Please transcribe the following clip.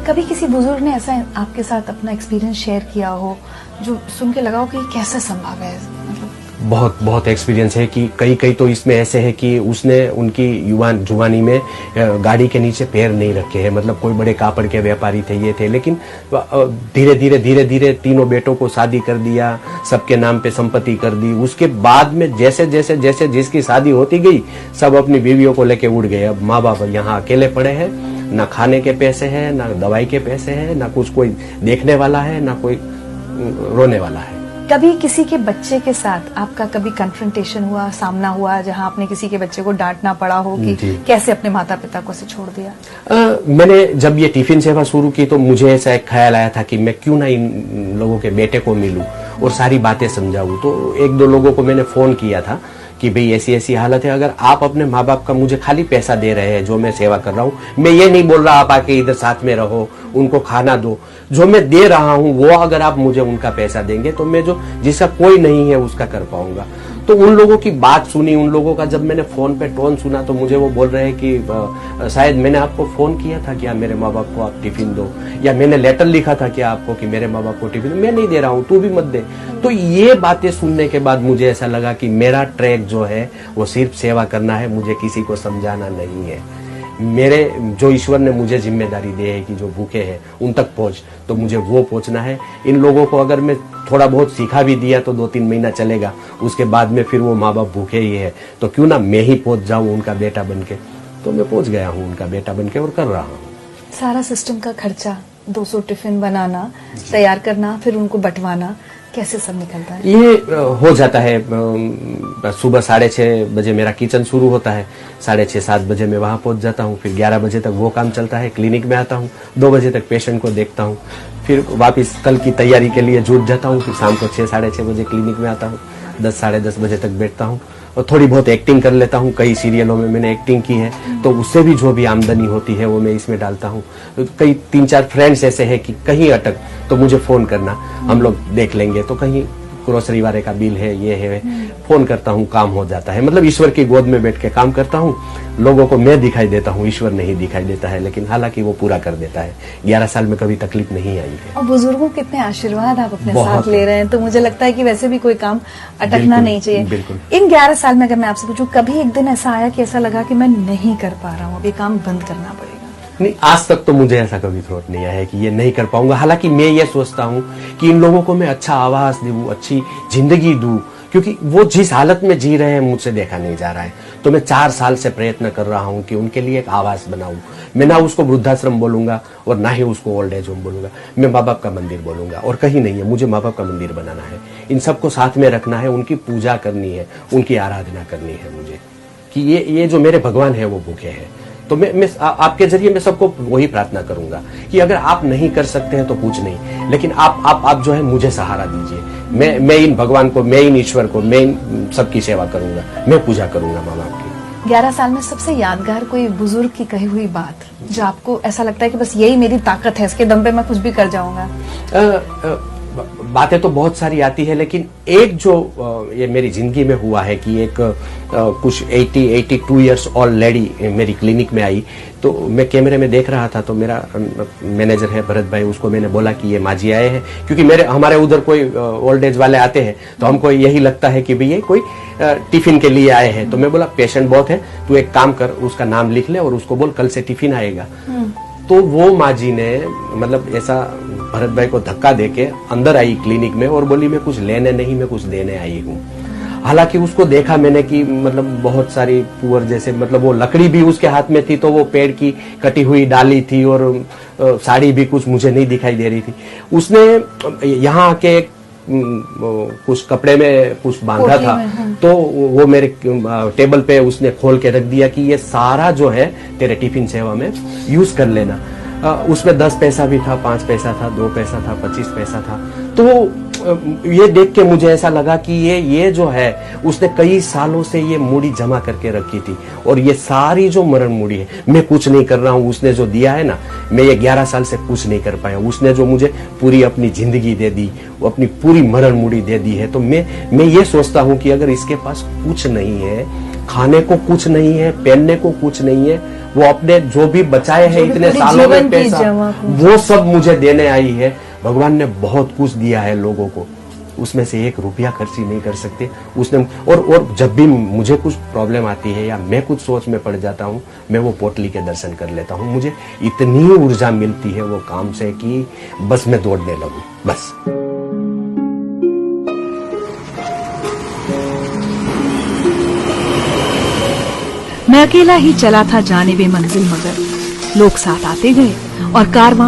कभी किसी बुजुर्ग ने ऐसा आपके साथ अपना एक्सपीरियंस शेयर किया हो जो सुन के लगा हो कि कैसे संभव है? मतलब बहुत बहुत एक्सपीरियंस है कि कई तो इसमें ऐसे है कि उसने उनकी जुवानी में गाड़ी के नीचे पैर नहीं रखे हैं। मतलब कोई बड़े कापड़ के व्यापारी थे, ये थे, लेकिन धीरे धीरे तीनों बेटों को शादी कर दिया, सबके नाम पे संपत्ति कर दी। उसके बाद में जैसे जैसे जैसे जिसकी शादी होती गई, सब अपनी बीवियों को लेके उड़ गए। अब माँ बाप यहाँ अकेले पड़े हैं, ना खाने के पैसे हैं, ना दवाई के पैसे हैं, ना कुछ कोई देखने वाला है, ना कोई रोने वाला है। कभी किसी के बच्चे के साथ आपका कभी कन्फ्रंटेशन हुआ, सामना हुआ, जहां आपने किसी के बच्चे को डांटना पड़ा हो कि कैसे अपने माता पिता को से छोड़ दिया? मैंने जब ये टिफिन सेवा शुरू की तो मुझे ऐसा एक ख्याल आया था कि मैं क्यों ना इन लोगों के बेटे को मिलूं और सारी बातें समझाऊं। तो एक दो लोगों को मैंने फोन किया था कि भाई ऐसी ऐसी हालत है, अगर आप अपने माँ बाप का मुझे खाली पैसा दे रहे हैं जो मैं सेवा कर रहा हूँ, मैं ये नहीं बोल रहा आप आके इधर साथ में रहो, उनको खाना दो, जो मैं दे रहा हूँ वो अगर आप मुझे उनका पैसा देंगे तो मैं जो जिसका कोई नहीं है उसका कर पाऊंगा। तो उन लोगों की बात सुनी, उन लोगों का जब मैंने फोन पे टोन सुना तो मुझे वो बोल रहे हैं कि शायद मैंने आपको फोन किया था क्या मेरे माँ बाप को आप टिफिन दो, या मैंने लेटर लिखा था क्या आपको कि मेरे माँ बाप को टिफिन, मैं नहीं दे रहा हूँ, तू भी मत दे। तो ये बातें सुनने के बाद मुझे ऐसा लगा कि मेरा ट्रैक जो है वो सिर्फ सेवा करना है, मुझे किसी को समझाना नहीं है। मेरे जो ईश्वर ने मुझे जिम्मेदारी दी है कि जो भूखे हैं उन तक पहुंच, तो मुझे वो पहुंचना है। इन लोगों को अगर मैं थोड़ा बहुत सिखा भी दिया तो 2-3 महीना चलेगा, उसके बाद में फिर वो माँ बाप भूखे ही है, तो क्यों ना मैं ही पहुंच जाऊं उनका बेटा बनके। तो मैं पहुंच गया हूं उनका बेटा बनके और कर रहा हूं। सारा सिस्टम का खर्चा, 200 टिफिन बनाना, तैयार करना, फिर उनको बंटवाना, कैसे सब निकलता है? ये हो जाता है। सुबह 6:30 बजे मेरा किचन शुरू होता है, 6:30-7 बजे मैं वहां पहुंच जाता हूं, फिर 11 बजे तक वो काम चलता है, क्लिनिक में आता हूं, 2 बजे तक पेशेंट को देखता हूं, फिर वापस कल की तैयारी के लिए जुट जाता हूं, फिर शाम को 6-6:30 बजे क्लिनिक में आता हूं, 10-10:30 बजे तक बैठता हूं और थोड़ी बहुत एक्टिंग कर लेता हूं। कई सीरियलों में मैंने एक्टिंग की है, तो उससे भी जो भी आमदनी होती है वो मैं इसमें डालता हूं। कई 3-4 फ्रेंड्स ऐसे हैं कि कहीं अटक तो मुझे फोन करना, हम लोग देख लेंगे। तो कहीं ग्रोसरी वाले का बिल है, ये है, फोन करता हूँ, काम हो जाता है। मतलब ईश्वर की गोद में बैठ के काम करता हूँ। लोगों को मैं दिखाई देता हूँ, ईश्वर नहीं दिखाई देता है, लेकिन हालांकि वो पूरा कर देता है। 11 साल में कभी तकलीफ नहीं आई है। और बुजुर्गों के इतने आशीर्वाद आप अपने साथ ले रहे हैं, तो मुझे लगता है कि वैसे भी कोई काम अटकना नहीं चाहिए। बिल्कुल। इन 11 साल में अगर मैं आपसे पूछूं, कभी एक दिन ऐसा आया कि ऐसा लगा कि मैं नहीं कर पा रहा हूँ, अब ये काम बंद करना पड़ेगा? नहीं, आज तक तो मुझे ऐसा कभी थॉट नहीं आया है कि ये नहीं कर पाऊंगा। हालांकि मैं ये सोचता हूँ कि इन लोगों को मैं अच्छा आवास दूं, अच्छी जिंदगी दूं, क्योंकि वो जिस हालत में जी रहे हैं मुझसे देखा नहीं जा रहा है। तो मैं 4 साल से प्रयत्न कर रहा हूँ कि उनके लिए एक आवास बनाऊं। मैं ना उसको वृद्धाश्रम बोलूंगा और ना ही उसको ओल्ड एज होम बोलूंगा, मैं माँ बाप का मंदिर बोलूंगा। और कहीं नहीं है, मुझे माँ बाप का मंदिर बनाना है, इन सबको साथ में रखना है, उनकी पूजा करनी है, उनकी आराधना करनी है मुझे, कि ये जो मेरे भगवान है वो भूखे हैं। तो मैं आपके जरिए मैं सबको वही प्रार्थना करूंगा कि अगर आप नहीं कर सकते हैं तो कुछ नहीं, लेकिन आप जो है मुझे सहारा दीजिए। मैं इन भगवान को, मैं इन ईश्वर को, मैं इन सबकी सेवा करूंगा, मैं पूजा करूंगा माँ बाप की। 11 साल में सबसे यादगार कोई बुजुर्ग की कही हुई बात जो आपको ऐसा लगता है कि बस यही मेरी ताकत है, इसके दम पे मैं कुछ भी कर जाऊंगा? बातें तो बहुत सारी आती है, लेकिन एक जो ये मेरी जिंदगी में हुआ है कि एक कुछ 82 इयर्स ओल्ड लेडी मेरी क्लिनिक में आई। तो मैं कैमरे में देख रहा था, तो मेरा मैनेजर है भरत भाई, उसको मैंने बोला कि ये माजी आए हैं, क्योंकि हमारे उधर कोई ओल्ड एज वाले आते हैं तो हमको यही लगता है कि भाई ये कोई टिफिन के लिए आए हैं। तो मैं बोला पेशेंट बहुत है, तू एक काम कर, उसका नाम लिख ले और उसको बोल कल से टिफिन आएगा। तो वो माँ जी ने मतलब ऐसा भरत भाई को धक्का देके अंदर आई क्लिनिक में और बोली मैं कुछ लेने नहीं, मैं कुछ देने आई हूँ। हालांकि उसको देखा मैंने कि मतलब बहुत सारी पुअर जैसे, मतलब वो लकड़ी भी उसके हाथ में थी, तो वो पेड़ की कटी हुई डाली थी और साड़ी भी कुछ मुझे नहीं दिखाई दे रही थी। उसने यहाँ आके कुछ कपड़े में कुछ बांधा था, तो वो मेरे टेबल पे उसने खोल के रख दिया कि ये सारा जो है तेरे टिफिन सेवा में यूज कर लेना। उसमें 10 पैसा भी था, 5 पैसा था, 2 पैसा था, 25 पैसा था। तो ये देख के मुझे ऐसा लगा कि ये जो है उसने कई सालों से ये मूड़ी जमा करके रखी थी, और ये सारी जो मरण मूड़ी है मैं कुछ नहीं कर रहा हूँ। उसने जो दिया है ना, मैं ये 11 साल से कुछ नहीं कर पाया। उसने जो मुझे पूरी अपनी जिंदगी दे दी, वो अपनी पूरी मरण मूड़ी दे दी है। तो मैं ये सोचता हूँ कि अगर इसके पास कुछ नहीं है, खाने को कुछ नहीं है, पहनने को कुछ नहीं है, वो अपने जो भी बचाए हैं जो भी इतने पूरी सालों में जीवन की पैसा, जमा पूंजी। वो सब मुझे देने आई है। भगवान ने बहुत कुछ दिया है लोगों को, उसमें से 1 रुपया खर्च ही नहीं कर सकते उसने। और जब भी मुझे कुछ प्रॉब्लम आती है या मैं कुछ सोच में पड़ जाता हूँ, मैं वो पोटली के दर्शन कर लेता हूँ। मुझे इतनी ऊर्जा मिलती है वो काम से कि बस मैं दौड़ने लगूं बस। मैं अकेला ही चला था जाने बे मंजिल, मगर लोग साथ आते गए और कारवां